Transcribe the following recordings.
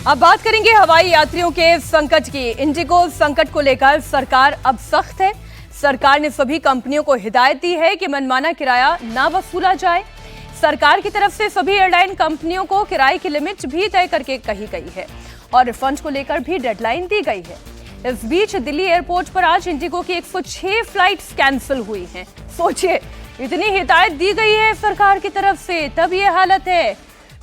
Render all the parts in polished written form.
अब बात करेंगे हवाई यात्रियों के संकट की। इंडिगो संकट को लेकर सरकार अब सख्त है। सरकार ने सभी कंपनियों को हिदायत दी है कि मनमाना किराया ना वसूला जाए। सरकार की तरफ से सभी एयरलाइन कंपनियों को किराए की लिमिट भी तय करके कही गई है और रिफंड को लेकर भी डेडलाइन दी गई है। इस बीच दिल्ली एयरपोर्ट पर आज इंडिगो की 106 फ्लाइट्स कैंसिल हुई हैं। सोचिए, इतनी हिदायत दी गई है सरकार की तरफ से, तब ये हालत है।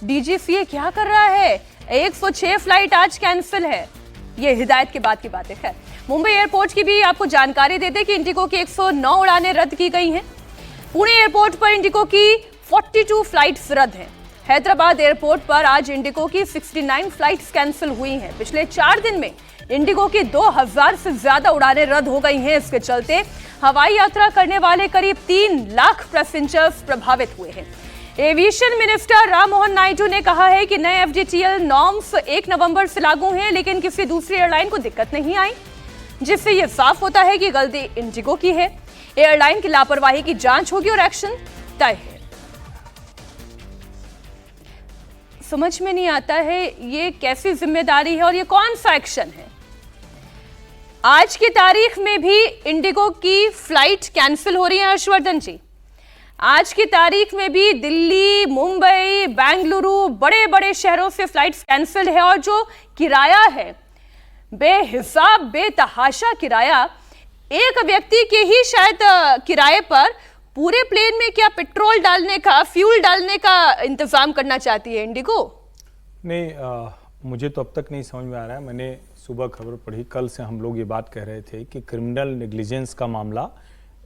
डीजीसीए क्या कर रहा है? 106 फ्लाइट आज कैंसिल है। ये हिदायत के बाद की बात है। खैर, मुंबई एयरपोर्ट की भी आपको जानकारी दे दें कि इंडिगो की 109 उड़ानें रद्द की गई हैं। पुणे एयरपोर्ट पर इंडिगो की 42 फ्लाइट्स रद्द हैं। हैदराबाद एयरपोर्ट पर आज इंडिगो की 69 फ्लाइट्स कैंसिल हुई हैं। पिछले 4 दिन में इंडिगो की 2000 से ज्यादा उड़ानें रद्द हो गई हैं। इसके चलते हवाई यात्रा करने वाले करीब 3 लाख पैसेंजर्स प्रभावित हुए हैं। एविएशन मिनिस्टर राम मोहन नायडू ने कहा है कि नए एफडीटीएल नॉर्म्स 1 नवंबर से लागू हैं, लेकिन किसी दूसरी एयरलाइन को दिक्कत नहीं आई, जिससे यह साफ होता है कि गलती इंडिगो की है। एयरलाइन की लापरवाही की जांच होगी और एक्शन तय है। समझ में नहीं आता है ये कैसी जिम्मेदारी है और ये कौन सा एक्शन है। आज की तारीख में भी इंडिगो की फ्लाइट कैंसिल हो रही है। हर्षवर्धन जी, आज की तारीख में भी दिल्ली, मुंबई, बेंगलुरु, बड़े बड़े शहरों से फ्लाइट्स कैंसिल है और जो किराया है, बेहिसाब बेतहाशा किराया, एक व्यक्ति के ही शायद किराए पर पूरे प्लेन में क्या पेट्रोल डालने का, फ्यूल डालने का इंतजाम करना चाहती है इंडिगो? नहीं, मुझे तो अब तक नहीं समझ में आ रहा है। मैंने सुबह खबर पढ़ी, कल से हम लोग ये बात कह रहे थे कि क्रिमिनल नेग्लिजेंस का मामला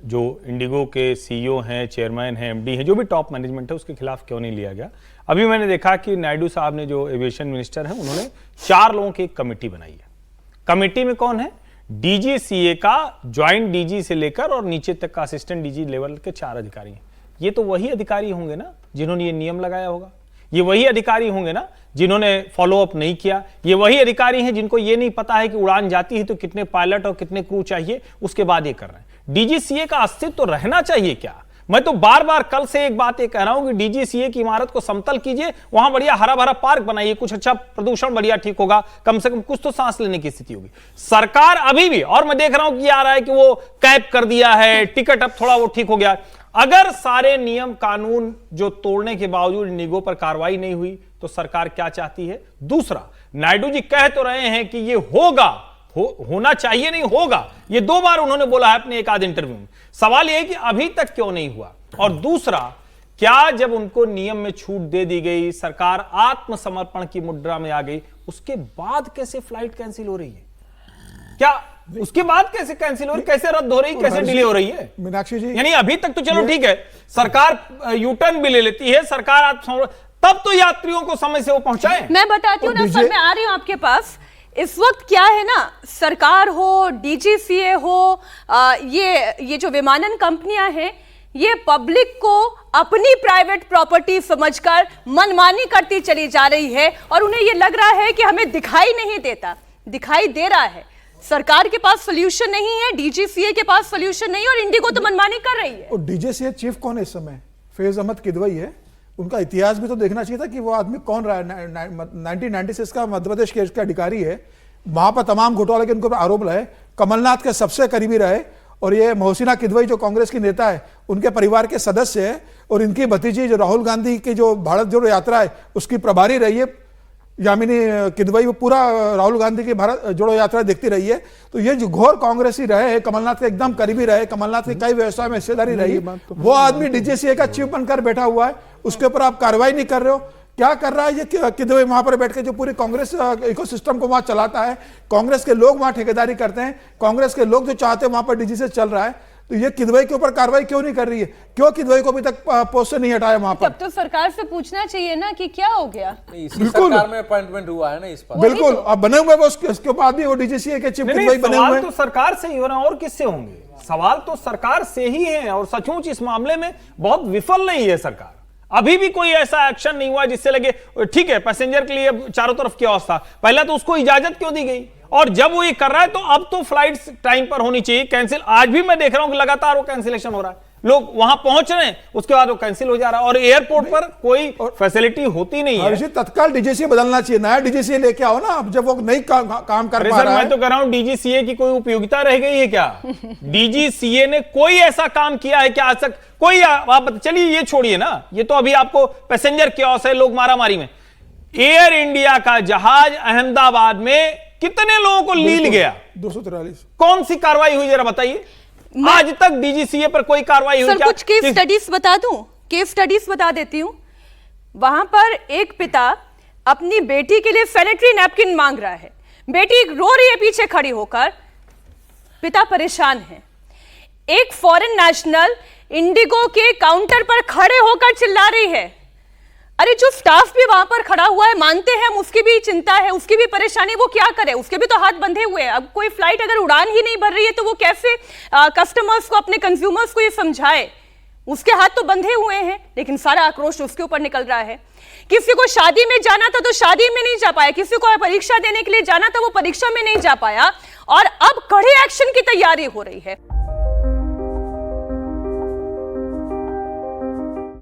जो इंडिगो के सीईओ हैं, चेयरमैन हैं, एमडी हैं, जो भी टॉप मैनेजमेंट है, उसके खिलाफ क्यों नहीं लिया गया। अभी मैंने देखा कि नायडू साहब ने, जो एविएशन मिनिस्टर हैं, उन्होंने 4 लोगों की एक कमेटी बनाई है। कमेटी में कौन है? डीजीसीए का ज्वाइंट डीजी से लेकर और नीचे तक का असिस्टेंट डीजी लेवल के 4 अधिकारी हैं। ये तो वही अधिकारी होंगे ना जिन्होंने ये नियम लगाया होगा। ये वही अधिकारी होंगे ना जिन्होंने फॉलोअप नहीं किया। ये वही अधिकारी हैं जिनको ये नहीं पता है कि उड़ान जाती है तो कितने पायलट और कितने क्रू चाहिए, उसके बाद ये कर रहे हैं। डीजीसीए का अस्तित्व तो रहना चाहिए क्या? मैं तो बार बार कल से एक बात ये कह रहा हूं कि डीजीसीए की इमारत को समतल कीजिए, वहां बढ़िया हरा भरा पार्क बनाइए, कुछ अच्छा प्रदूषण बढ़िया ठीक होगा, कम से कम कुछ तो सांस लेने की स्थिति होगी। सरकार अभी भी, और मैं देख रहा हूं कि आ रहा है कि वो कैप कर दिया है, टिकट अब थोड़ा वो ठीक हो गया। अगर सारे नियम कानून जो तोड़ने के बावजूद इंडिगो पर कार्रवाई नहीं हुई तो सरकार क्या चाहती है? दूसरा, नायडू जी कह तो रहे हैं कि ये होगा, होना चाहिए, नहीं होगा। ये 2 बार उन्होंने बोला है अपने एक आध इंटरव्यू में। सवाल यह है कि अभी तक क्यों नहीं हुआ? और दूसरा, क्या जब उनको नियम में छूट दे दी गई, सरकार आत्मसमर्पण की मुद्रा में आ गई, उसके बाद कैसे फ्लाइट कैंसिल हो रही है? क्या उसके बाद कैसे कैंसिल हो रही, कैसे रद्द हो रही, कैसे डिले हो रही है? मीनाक्षी जी, यानी अभी तक तो चलो ठीक है, सरकार यूटर्न भी ले लेती है, सरकार तब तो यात्रियों को समय से वो पहुंचाए। मैं बताती हूँ ना सर, मैं आ रही हूं आपके पास। इस वक्त क्या है ना, सरकार हो, डीजीसीए हो, ये जो विमानन कंपनियां हैं, ये पब्लिक को अपनी प्राइवेट प्रॉपर्टी समझकर मनमानी करती चली जा रही है और उन्हें ये लग रहा है कि हमें दिखाई नहीं देता। दिखाई दे रहा है। सरकार के पास सोल्यूशन नहीं है, डीजीसीए के पास सोल्यूशन नहीं है और इंडिगो तो मनमानी कर रही है। और डीजीसीए चीफ कौन है इस समय? फैज अहमद किदवई है। उनका इतिहास भी तो देखना चाहिए था कि वो आदमी कौन रहा है। 1996 का मध्य प्रदेश के अधिकारी है, वहां पर तमाम घोटाले के उनको आरोप रहे, कमलनाथ के सबसे करीबी रहे। और ये मोहसिना किदवई जो कांग्रेस की नेता है, उनके परिवार के सदस्य है और इनकी भतीजी जो राहुल गांधी की जो भारत जोड़ो यात्रा है उसकी प्रभारी रही है, यामिनी किदवई, वो पूरा राहुल गांधी की भारत जोड़ो यात्रा देखती रही है। तो ये जो घोर कांग्रेसी रहे हैं, कमलनाथ के एकदम करीबी रहे, कमलनाथ की कई व्यवसाय में हिस्सेदारी रही, वो आदमी डीजीसीए का चीफ बनकर बैठा हुआ है, उसके ऊपर आप कार्रवाई नहीं कर रहे हो। क्या कर रहा है ये किदवई? वहां पर बैठ के जो पूरी कांग्रेस इकोसिस्टम को वहां चलाता है, कांग्रेस के लोग वहां ठेकेदारी करते हैं, कांग्रेस के लोग जो चाहते हैं वहां पर डीजीसीए चल रहा है। तो ये किदवई के ऊपर कार्रवाई क्यों नहीं कर रही है? क्यों किदवई को अभी तक पोस्ट से नहीं हटाया वहां पर? तब तो सरकार से पूछना चाहिए ना कि क्या हो गया। बिल्कुल, सरकार में अपॉइंटमेंट हुआ है ना इस पर। बिल्कुल, अब बने हुए उसके बाद भी वो डीजीसीए के चीफ किदवई बने हुए हैं। तो सरकार से ही हो रहा है, और किससे होंगे? सवाल तो सरकार से ही है और सचमुच इस मामले में बहुत विफल नहीं है सरकार। अभी भी कोई ऐसा एक्शन नहीं हुआ जिससे लगे ठीक है, पैसेंजर के लिए चारों तरफ क्या अवस्था, पहले तो उसको इजाजत क्यों दी गई? और जब वो ये कर रहा है तो अब तो फ्लाइट्स टाइम पर होनी चाहिए। कैंसिल आज भी मैं देख रहा हूं कि लगातार वो कैंसिलेशन हो रहा है। लोग वहां पहुंच रहे हैं, उसके बाद वो कैंसिल हो जा रहा है और एयरपोर्ट पर कोई फैसिलिटी होती नहीं है। ऋषि, तत्काल डीजीसीए बदलना चाहिए, नया डीजीसीए लेके आओ ना, अब जब वो नहीं काम कर पा रहा है। मैं तो कह रहा हूं डीजीसीए की कोई उपयोगिता रह गई है क्या? डीजीसीए ने कोई ऐसा काम किया है क्या आज तक? कोई आप चलिए ये छोड़िए ना, ये तो अभी आपको पैसेंजर क्योस है, लोग मारामारी में। एयर इंडिया का जहाज अहमदाबाद में कितने लोगों को लील गया? 243। कौन सी कार्रवाई हुई जरा बताइए? आज तक डीजीसीए पर कोई कार्रवाई हुई सर, क्या? कुछ केस स्टडीज बता दूं, केस स्टडीज बता देती हूं। वहां पर एक पिता अपनी बेटी के लिए सैनिटरी नैपकिन मांग रहा है, बेटी रो रही है पीछे खड़ी होकर, पिता परेशान है। एक फॉरेन नेशनल इंडिगो के काउंटर पर खड़े होकर चिल्ला रही है। अरे जो स्टाफ भी वहां पर खड़ा हुआ है, मानते हैं हम, उसकी भी चिंता है, उसकी भी परेशानी, वो क्या करे, उसके भी तो हाथ बंधे हुए हैं। अब कोई फ्लाइट अगर उड़ान ही नहीं भर रही है तो वो कैसे कस्टमर्स को, अपने कंज्यूमर्स को ये समझाए? उसके हाथ तो बंधे हुए हैं, लेकिन सारा आक्रोश उसके ऊपर निकल रहा है। किसी को शादी में जाना था तो शादी में नहीं जा पाया, किसी को परीक्षा देने के लिए जाना था वो परीक्षा में नहीं जा पाया, और अब कड़े एक्शन की तैयारी हो रही है।